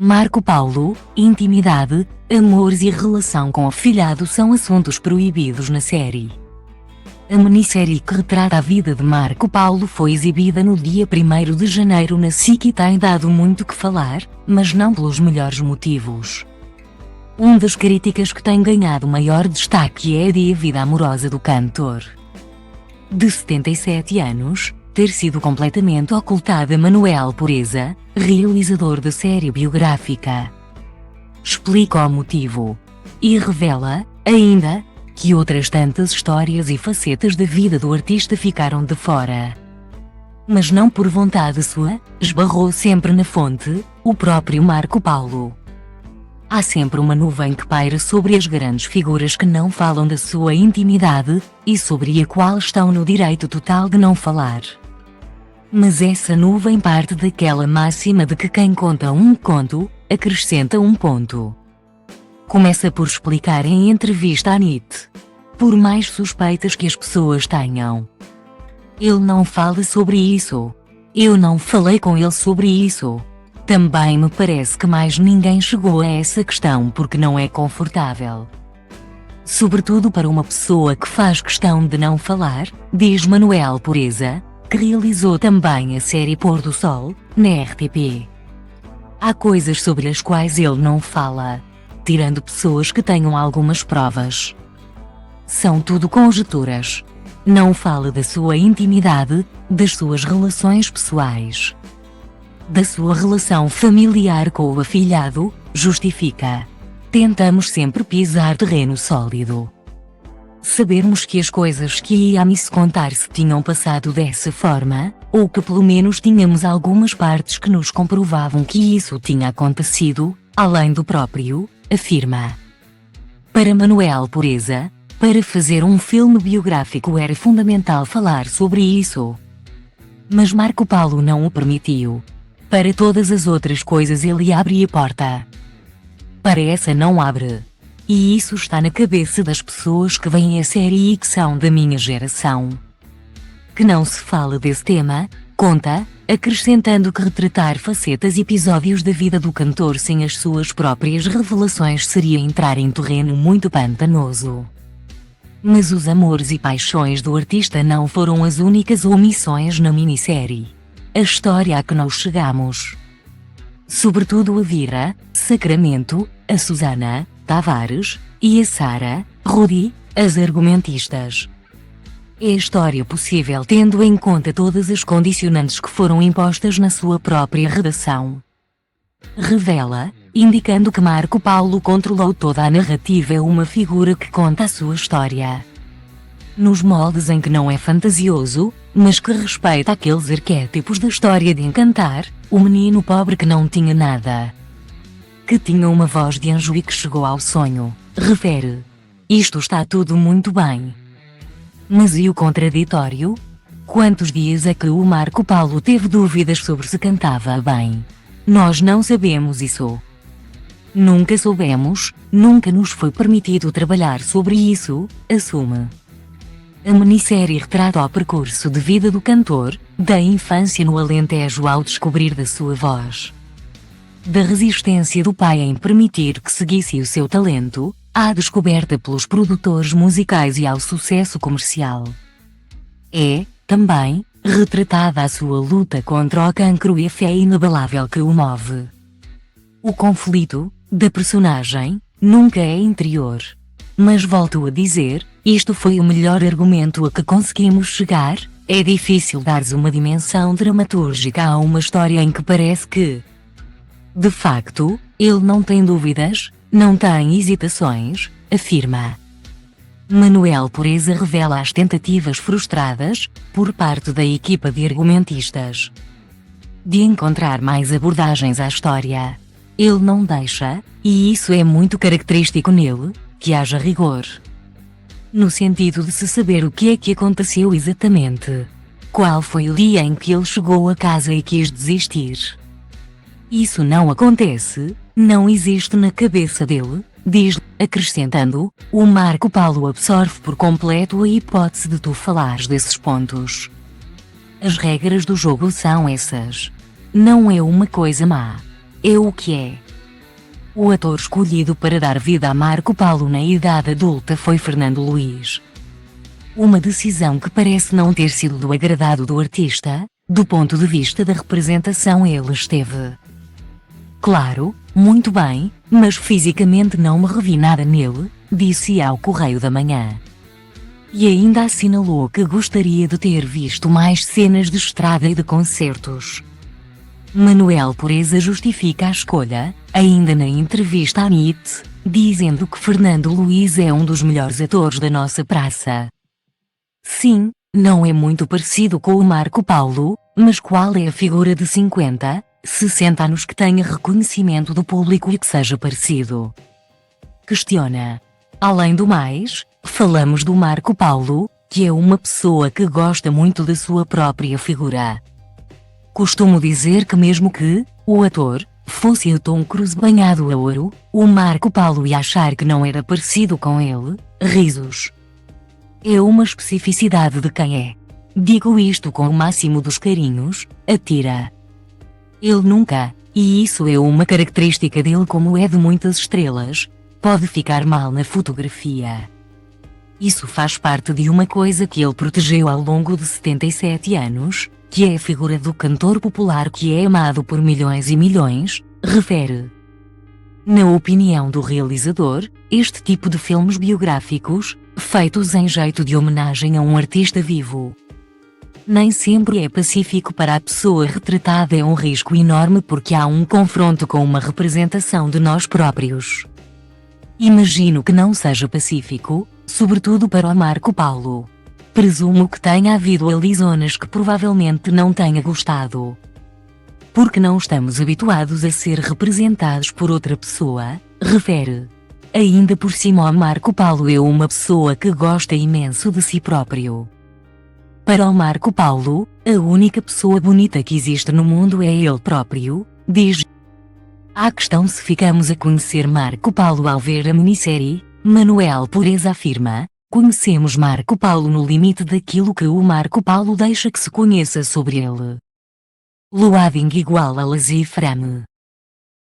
Marco Paulo, intimidade, amores e relação com o afilhado são assuntos proibidos na série. A minissérie que retrata a vida de Marco Paulo foi exibida no dia 1º de janeiro na SIC e tem dado muito que falar, mas não pelos melhores motivos. Uma das críticas que tem ganhado maior destaque é a de a vida amorosa do cantor de 77 anos, ter sido completamente ocultada a Manuel Pureza, realizador da série biográfica. Explica o motivo. E revela, ainda, que outras tantas histórias e facetas da vida do artista ficaram de fora. Mas não por vontade sua, esbarrou sempre na fonte, o próprio Marco Paulo. Há sempre uma nuvem que paira sobre as grandes figuras que não falam da sua intimidade, e sobre a qual estão no direito total de não falar. Mas essa nuvem parte daquela máxima de que quem conta um conto, acrescenta um ponto. Começa por explicar em entrevista à NIT. Por mais suspeitas que as pessoas tenham, ele não fala sobre isso. Eu não falei com ele sobre isso. Também me parece que mais ninguém chegou a essa questão porque não é confortável. Sobretudo para uma pessoa que faz questão de não falar, diz Manuel Pureza, que realizou também a série Pôr do Sol, na RTP. Há coisas sobre as quais ele não fala, tirando pessoas que tenham algumas provas. São tudo conjecturas. Não fala da sua intimidade, das suas relações pessoais, da sua relação familiar com o afilhado, justifica. Tentamos sempre pisar terreno sólido. Sabermos que as coisas que ia-me contar se tinham passado dessa forma, ou que pelo menos tínhamos algumas partes que nos comprovavam que isso tinha acontecido, além do próprio, afirma. Para Manuel Pureza, para fazer um filme biográfico era fundamental falar sobre isso. Mas Marco Paulo não o permitiu. Para todas as outras coisas ele abre a porta. Para essa não abre. E isso está na cabeça das pessoas que veem a série e que são da minha geração. Que não se fala desse tema, conta, acrescentando que retratar facetas e episódios da vida do cantor sem as suas próprias revelações seria entrar em terreno muito pantanoso. Mas os amores e paixões do artista não foram as únicas omissões na minissérie. A história a que nós chegamos. Sobretudo a Vira, Sacramento, a Susana, Tavares, e a Sara, Rudy, as argumentistas. É a história possível tendo em conta todas as condicionantes que foram impostas na sua própria redação. Revela, indicando que Marco Paulo controlou toda a narrativa, é uma figura que conta a sua história. Nos moldes em que não é fantasioso, mas que respeita aqueles arquétipos da história de encantar, o menino pobre que não tinha nada, que tinha uma voz de anjo e que chegou ao sonho, refere. Isto está tudo muito bem. Mas e o contraditório? Quantos dias é que o Marco Paulo teve dúvidas sobre se cantava bem? Nós não sabemos isso. Nunca soubemos, nunca nos foi permitido trabalhar sobre isso, assume. A minissérie retrata o percurso de vida do cantor, da infância no Alentejo ao descobrir da sua voz, da resistência do pai em permitir que seguisse o seu talento, à descoberta pelos produtores musicais e ao sucesso comercial. É, também, retratada a sua luta contra o cancro e a fé inabalável que o move. O conflito, da personagem, nunca é interior. Mas volto a dizer, isto foi o melhor argumento a que conseguimos chegar. É difícil dar-se uma dimensão dramatúrgica a uma história em que parece que, de facto, ele não tem dúvidas, não tem hesitações, afirma. Manuel Pureza revela as tentativas frustradas, por parte da equipa de argumentistas, de encontrar mais abordagens à história. Ele não deixa, e isso é muito característico nele, que haja rigor. No sentido de se saber o que é que aconteceu exatamente. Qual foi o dia em que ele chegou a casa e quis desistir? Isso não acontece, não existe na cabeça dele, diz, acrescentando, o Marco Paulo absorve por completo a hipótese de tu falares desses pontos. As regras do jogo são essas. Não é uma coisa má. É o que é. O ator escolhido para dar vida a Marco Paulo na idade adulta foi Fernando Luiz. Uma decisão que parece não ter sido do agrado do artista. Do ponto de vista da representação, ele esteve, claro, muito bem, mas fisicamente não me revi nada nele, disse ao Correio da Manhã. E ainda assinalou que gostaria de ter visto mais cenas de estrada e de concertos. Manuel Pureza justifica a escolha, ainda na entrevista à NIT, dizendo que Fernando Luiz é um dos melhores atores da nossa praça. Sim, não é muito parecido com o Marco Paulo, mas qual é a figura de 50, 60 anos que tenha reconhecimento do público e que seja parecido? Questiona. Além do mais, falamos do Marco Paulo, que é uma pessoa que gosta muito da sua própria figura. Costumo dizer que mesmo que o ator fosse o Tom Cruise banhado a ouro, o Marco Paulo ia achar que não era parecido com ele. Risos. É uma especificidade de quem é. Digo isto com o máximo dos carinhos, atira. Ele nunca, e isso é uma característica dele como é de muitas estrelas, pode ficar mal na fotografia. Isso faz parte de uma coisa que ele protegeu ao longo de 77 anos, que é a figura do cantor popular que é amado por milhões e milhões, refere. Na opinião do realizador, este tipo de filmes biográficos, feitos em jeito de homenagem a um artista vivo, nem sempre é pacífico para a pessoa retratada, é um risco enorme porque há um confronto com uma representação de nós próprios. Imagino que não seja pacífico, sobretudo para o Marco Paulo. Presumo que tenha havido ali zonas que provavelmente não tenha gostado. Porque não estamos habituados a ser representados por outra pessoa, refere. Ainda por cima o Marco Paulo é uma pessoa que gosta imenso de si próprio. Para o Marco Paulo, a única pessoa bonita que existe no mundo é ele próprio, diz. A questão se ficamos a conhecer Marco Paulo ao ver a minissérie, Manuel Pureza afirma, conhecemos Marco Paulo no limite daquilo que o Marco Paulo deixa que se conheça sobre ele. Loading igual a Lazy Frame.